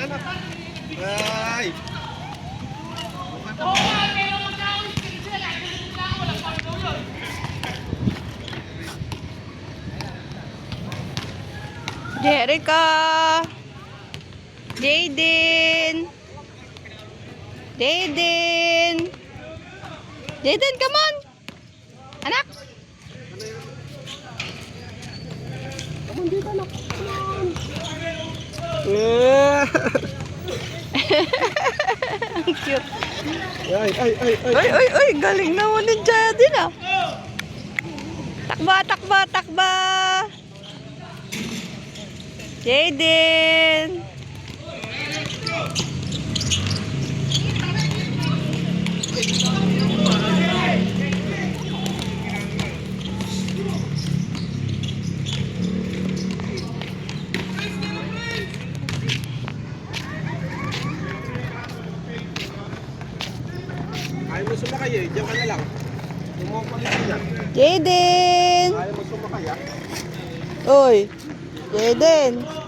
anak. Ay! Jerica! Jaden! Jaden! Jaden, come on! Anak! Come on dito, anak. Come on. Yeah. Ang cute. Ay. Ay, galing naman ni Jaden ah. Takba, takba, takba! Jaden! Ayaw mo sumakay eh. Diyan ka na lang. Tumoko ulit dyan. Jaden! Ayaw mo sumakay ah. Oy! Jaden!